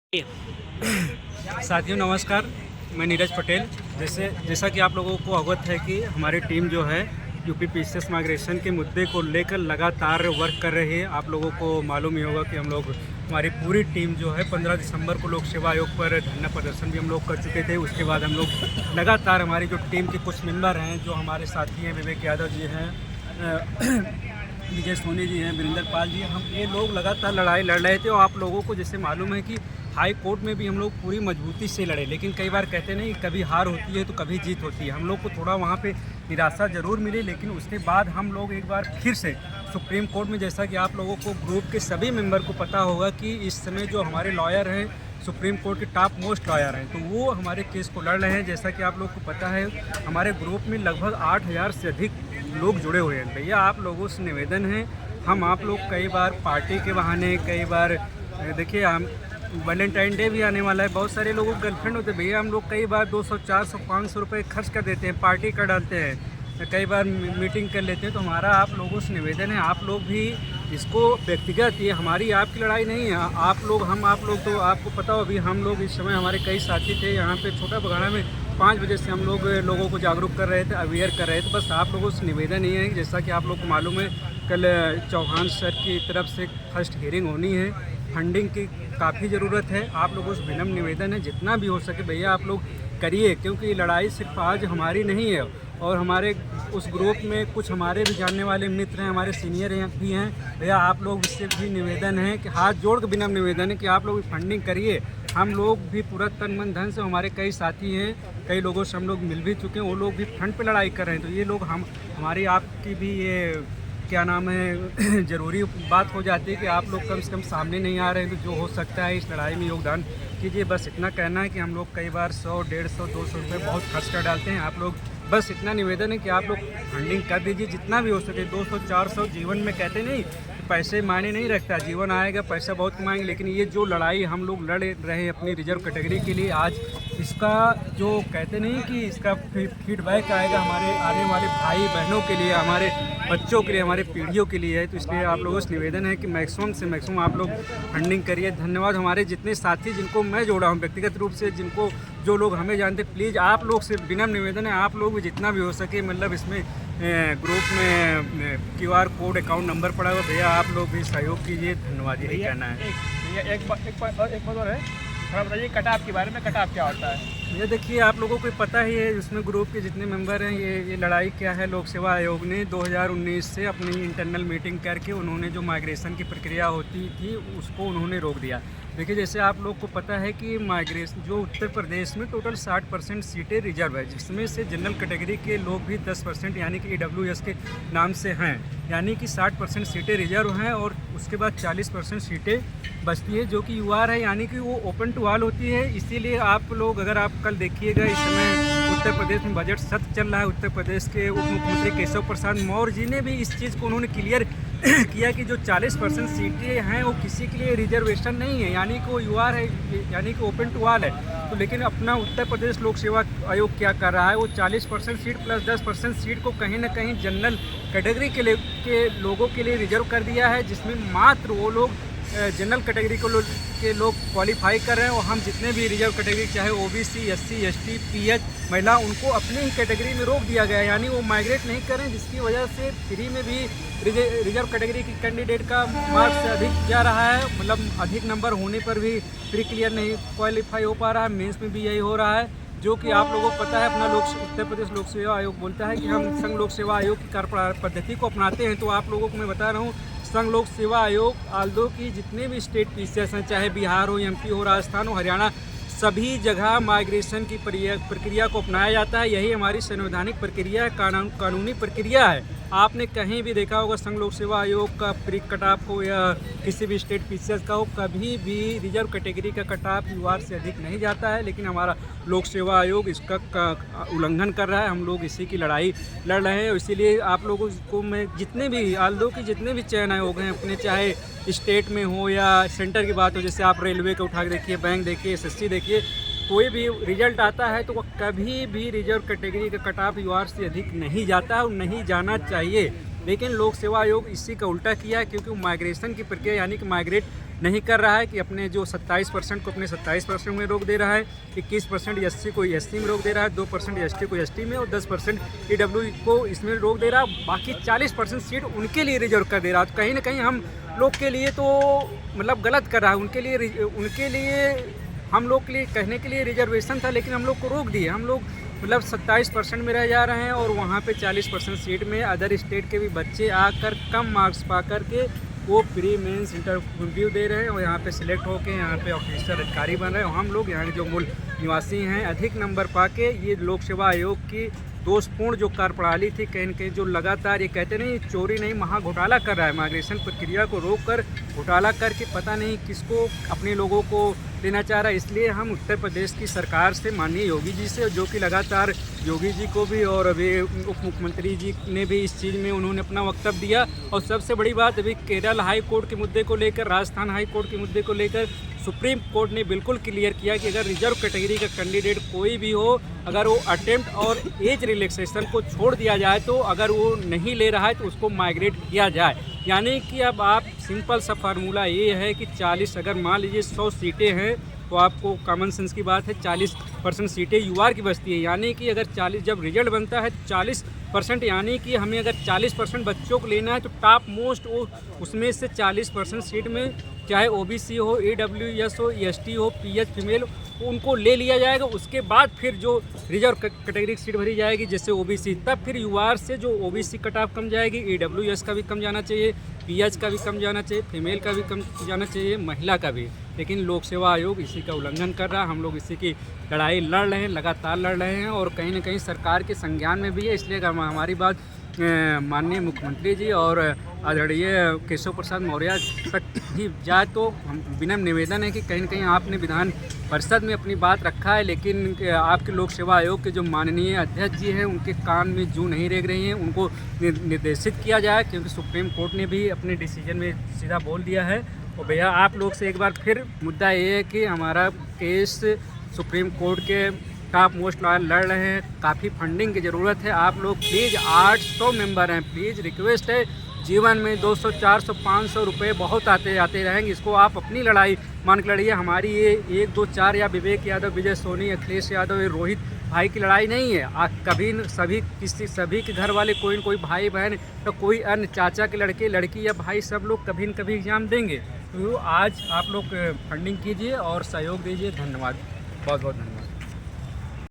साथियों नमस्कार, मैं नीरज पटेल। जैसा कि आप लोगों को अवगत है कि हमारी टीम जो है यूपी पीसीएस माइग्रेशन के मुद्दे को लेकर लगातार वर्क कर रही है। आप लोगों को मालूम ही होगा कि हमारी पूरी टीम जो है 15 दिसंबर को लोक सेवा आयोग पर धरना प्रदर्शन भी हम लोग कर चुके थे। उसके बाद हम लोग लगातार हमारी जो टीम के कुछ मेंबर हैं, जो हमारे साथी हैं, विवेक यादव जी हैं, विजय सोनी जी हैं, वीरेंद्र पाल जी, हम ये लोग लगातार लड़ाई लड़ रहे थे। और आप लोगों को जैसे मालूम है कि हाई कोर्ट में भी हम लोग पूरी मजबूती से लड़े, लेकिन कई बार कहते नहीं, कभी हार होती है तो कभी जीत होती है। हम लोग को थोड़ा वहाँ पे निराशा ज़रूर मिली, लेकिन उसके बाद हम लोग एक बार फिर से सुप्रीम कोर्ट में, जैसा कि आप लोगों को ग्रुप के सभी मेंबर को पता होगा कि इस समय जो हमारे लॉयर हैं सुप्रीम कोर्ट के टॉप मोस्ट लॉयर हैं, तो वो हमारे केस को लड़ रहे हैं। जैसा कि आप लोग को पता है, हमारे ग्रुप में लगभग 8000 से अधिक लोग जुड़े हुए हैं। भैया आप लोगों से निवेदन है, हम आप लोग कई बार पार्टी के बहाने, कई बार देखिए हम वैलेंटाइन डे भी आने वाला है, बहुत सारे लोगों को गर्लफ्रेंड होते हैं। भैया हम लोग कई बार 200, 400, 500 रुपये खर्च कर देते हैं, पार्टी कर डालते हैं, कई बार मीटिंग कर लेते हैं। तो हमारा आप लोगों से निवेदन है, आप लोग भी इसको व्यक्तिगत, ये हमारी आपकी लड़ाई नहीं है। आप लोग तो आपको पता हो, अभी हम लोग इस समय हमारे कई साथी थे यहाँ पे छोटा बघाना में 5 बजे से हम लोग लोगों को जागरूक कर रहे थे, अवेयर कर रहे थे। बस आप लोगों से निवेदन ये है, जैसा कि आप लोग को मालूम है, कल चौहान सर की तरफ से फर्स्ट हियरिंग होनी है, फंडिंग की काफ़ी ज़रूरत है। आप लोगों से विनम्र निवेदन है, जितना भी हो सके भैया आप लोग करिए, क्योंकि ये लड़ाई सिर्फ आज हमारी नहीं है। और हमारे उस ग्रुप में कुछ हमारे भी जानने वाले मित्र हैं, हमारे सीनियर भी हैं। भैया आप लोग इससे भी निवेदन है कि हाथ जोड़ के विनम्र निवेदन है कि आप लोग फंडिंग करिए। हम लोग भी पूरा तन मन धन से, हमारे कई साथी हैं, कई लोगों से हम लोग मिल भी चुके हैं, वो लोग भी फ्रंट पे लड़ाई कर रहे हैं। तो ये लोग हमारी आपकी भी ये क्या नाम है ज़रूरी बात हो जाती है कि आप लोग कम से कम सामने नहीं आ रहे हैं। तो जो हो सकता है इस लड़ाई में योगदान कीजिए। बस इतना कहना है कि हम लोग कई बार 100, 150, 200 रुपये बहुत खर्च कर डालते हैं। आप लोग बस इतना निवेदन है कि आप लोग फंडिंग कर दीजिए जितना भी हो सके। 200, 400 जीवन में कहते नहीं, पैसे मायने नहीं रखता, जीवन आएगा पैसा बहुत कमाएंगे, लेकिन ये जो लड़ाई हम लोग लड़ रहे हैं अपनी रिजर्व कैटेगरी के लिए, आज इसका जो कहते नहीं कि इसका फीडबैक आएगा हमारे आने वाले भाई बहनों के लिए, हमारे बच्चों के लिए, हमारे पीढ़ियों के लिए है। तो इसलिए आप लोगों से निवेदन है कि मैक्सिमम से मैक्सिमम आप लोग फंडिंग करिए। धन्यवाद। हमारे जितने साथी जिनको मैं जोड़ा हूँ व्यक्तिगत रूप से, जो लोग हमें जानते, प्लीज़ आप लोग से विनम्र निवेदन है, आप लोग भी जितना भी हो सके, मतलब इसमें ग्रुप में QR कोड, अकाउंट नंबर पड़ा हुआ, भैया आप लोग भी सहयोग कीजिए। धन्यवाद, यही कहना है। भैया एक बात और है, थोड़ा बताइए कटाव के बारे में। कटाव क्या होता है? ये देखिए आप लोगों को पता ही है, उसमें ग्रुप के जितने मेंबर हैं, ये लड़ाई क्या है। लोक सेवा आयोग ने 2019 से अपनी इंटरनल मीटिंग करके उन्होंने जो माइग्रेशन की प्रक्रिया होती थी उसको उन्होंने रोक दिया। देखिए जैसे आप लोग को पता है कि माइग्रेशन जो उत्तर प्रदेश में टोटल 60% सीटें रिजर्व है, जिसमें से जनरल कैटेगरी के लोग भी 10% यानी कि EWS के नाम से हैं, यानी कि 60% सीटें रिजर्व हैं। और उसके बाद 40% सीटें बचती है जो कि UR है, यानी कि वो ओपन टू ऑल होती है। इसीलिए आप लोग, अगर आप कल देखिएगा, इस समय उत्तर प्रदेश में बजट सत्र चल रहा है। उत्तर प्रदेश के उप मुख्यमंत्री केशव प्रसाद मौर्य जी ने भी इस चीज़ को उन्होंने क्लियर किया कि जो 40% सीटें हैं वो किसी के लिए रिजर्वेशन नहीं है, यानी कि वो UR है, यानी कि ओपन टू ऑल है। तो लेकिन अपना उत्तर प्रदेश लोक सेवा आयोग क्या कर रहा है, वो 40% सीट प्लस 10% सीट को कहीं ना कहीं जनरल कैटेगरी के लोगों के लिए रिजर्व कर दिया है, जिसमें मात्र वो लोग जनरल कैटेगरी के लोग क्वालिफाई कर रहे हैं। और हम जितने भी रिजर्व कैटेगरी, चाहे OBC, SC, ST, PH, महिला, उनको अपनी ही कैटेगरी में रोक दिया गया है, यानी वो माइग्रेट नहीं कर रहे हैं, जिसकी वजह से फ्री में भी रिजर्व कैटेगरी की कैंडिडेट का मार्क्स से अधिक जा रहा है, मतलब अधिक नंबर होने पर भी प्री क्लियर नहीं क्वालिफाई हो पा रहा है। मेंस में भी यही हो रहा है, जो कि आप लोगों को पता है। अपना उत्तर प्रदेश लोक सेवा आयोग बोलता है कि हम संघ लोक सेवा आयोग की कार्य पद्धति को अपनाते हैं। तो आप लोगों को मैं बता रहा हूँ, संघ लोक सेवा आयोग आल्दो की जितने भी स्टेट पीसीएस हैं, चाहे बिहार हो, MP हो, राजस्थान हो, हरियाणा, सभी जगह माइग्रेशन की प्रक्रिया को अपनाया जाता है। यही हमारी संवैधानिक प्रक्रिया है, कानूनी प्रक्रिया है। आपने कहीं भी देखा होगा संघ लोक सेवा आयोग का प्री कटाप हो या किसी भी स्टेट पीसीएस का हो, कभी भी रिजर्व कैटेगरी का कटाप UR से अधिक नहीं जाता है। लेकिन हमारा लोक सेवा आयोग इसका उल्लंघन कर रहा है, हम लोग इसी की लड़ाई लड़ रहे हैं। इसीलिए आप लोगों को मैं जितने भी आल्दो की जितने भी चयन आयोग हैं अपने, चाहे स्टेट में हो या सेंटर की बात हो, जैसे आप रेलवे का उठा के देखिए, बैंक देखिए, SSC देखिए, कोई भी रिजल्ट आता है तो वो कभी भी रिजर्व कैटेगरी का कट ऑफ UR से अधिक नहीं जाता और नहीं जाना चाहिए। लेकिन लोक सेवा आयोग इसी का उल्टा किया है, क्योंकि माइग्रेशन की प्रक्रिया यानी कि माइग्रेट नहीं कर रहा है कि अपने जो 27% को अपने 27% में रोक दे रहा है, 21% एससी को एससी में रोक दे रहा है, 2% एसटी को एसटी में और 10% ईडब्ल्यू को इसमें रोक दे रहा है। बाकी 40% सीट उनके लिए रिजर्व कर दे रहा है। तो कहीं ना कहीं हम लोग के लिए तो मतलब गलत कर रहा है। उनके लिए हम लोग के लिए कहने के लिए रिजर्वेशन था, लेकिन हम लोग को रोक दिए। हम लोग मतलब 27% में रह जा रहे हैं और वहाँ पे 40% सीट में अदर स्टेट के भी बच्चे आकर कम मार्क्स पा कर के वो प्री मेंस इंटरव्यू दे रहे हैं और यहाँ पे सिलेक्ट होके यहाँ पे ऑफिसर अधिकारी बन रहे हैं। और हम लोग यहाँ के जो मूल निवासी हैं अधिक नंबर पाके ये लोक सेवा आयोग की दोषपूर्ण जो कार्यप्रणाली थी, कहीं न कहीं जो लगातार ये कहते नहीं चोरी नहीं महा घोटाला कर रहा है, माइग्रेशन प्रक्रिया को रोक कर घोटाला करके पता नहीं किसको अपने लोगों को लेना चाह रहा है। इसलिए हम उत्तर प्रदेश की सरकार से माननीय योगी जी से, जो कि लगातार योगी जी को भी और अभी उप मुख्यमंत्री जी ने भी इस चीज़ में उन्होंने अपना वक्तव्य दिया। और सबसे बड़ी बात अभी केरल हाई कोर्ट के मुद्दे को लेकर, राजस्थान हाई कोर्ट के मुद्दे को लेकर सुप्रीम कोर्ट ने बिल्कुल क्लियर किया कि अगर रिजर्व कैटेगरी का कैंडिडेट कोई भी हो, अगर वो अटेम्प्ट और एज रिलैक्सेशन को छोड़ दिया जाए तो अगर वो नहीं ले रहा है तो उसको माइग्रेट किया जाए। यानी कि अब आप सिंपल सा फार्मूला ये है कि 40 अगर मान लीजिए 100 सीटें हैं तो आपको कॉमन सेंस की बात है 40% सीटें यूआर की बचती है। यानी कि अगर 40 जब रिजल्ट बनता है तो 40% यानी कि हमें अगर 40% बच्चों को लेना है तो टॉप मोस्ट उसमें से 40% सीट में चाहे ओबीसी हो, ईडब्ल्यूएस हो, एसटी हो, पीएच फीमेल उनको ले लिया जाएगा। उसके बाद फिर जो रिजर्व कैटेगरी की सीट भरी जाएगी जैसे ओबीसी, तब फिर यूआर से जो ओबीसी कट ऑफ कम जाएगी, ईडब्ल्यूएस का भी कम जाना चाहिए, पीएच का भी कम जाना चाहिए, फीमेल का भी कम जाना चाहिए, महिला का भी। लेकिन लोक सेवा आयोग इसी का उल्लंघन कर रहा है। हम लोग इसी की लड़ाई लड़ रहे हैं, लगातार लड़ रहे हैं और कहीं ना कहीं सरकार के संज्ञान में भी है। इसलिए अगर हमारी बात माननीय मुख्यमंत्री जी और आदरणीय केशव प्रसाद मौर्य तक ही जाए तो हम विनम्र निवेदन है कि कहीं ना कहीं आपने विधान परिषद में अपनी बात रखा है, लेकिन आपके लोक सेवा आयोग के जो माननीय अध्यक्ष जी हैं उनके कान में जू नहीं रेंग रही हैं। उनको निर्देशित किया जाए, क्योंकि सुप्रीम कोर्ट ने भी अपने डिसीजन में सीधा बोल दिया है। और भैया आप लोग से एक बार फिर मुद्दा ये है कि हमारा केस सुप्रीम कोर्ट के टॉप मोस्ट लॉयर लड़ रहे हैं, काफ़ी फंडिंग की ज़रूरत है। आप लोग प्लीज़ 800 मेंबर हैं, प्लीज़ रिक्वेस्ट है, जीवन में 200, 400, 500 रुपये बहुत आते रहेंगे। इसको आप अपनी लड़ाई मान के लड़िए। हमारी ये 1, 2, 4 या विवेक यादव, विजय सोनी, अखिलेश यादव, रोहित भाई की लड़ाई नहीं है। कभी सभी के घर वाले कोई न कोई भाई बहन या कोई अन्य चाचा के लड़के लड़की या भाई सब लोग कभी न कभी एग्ज़ाम देंगे। तो आज आप लोग फंडिंग कीजिए और सहयोग दीजिए। धन्यवाद, बहुत बहुत धन्यवाद।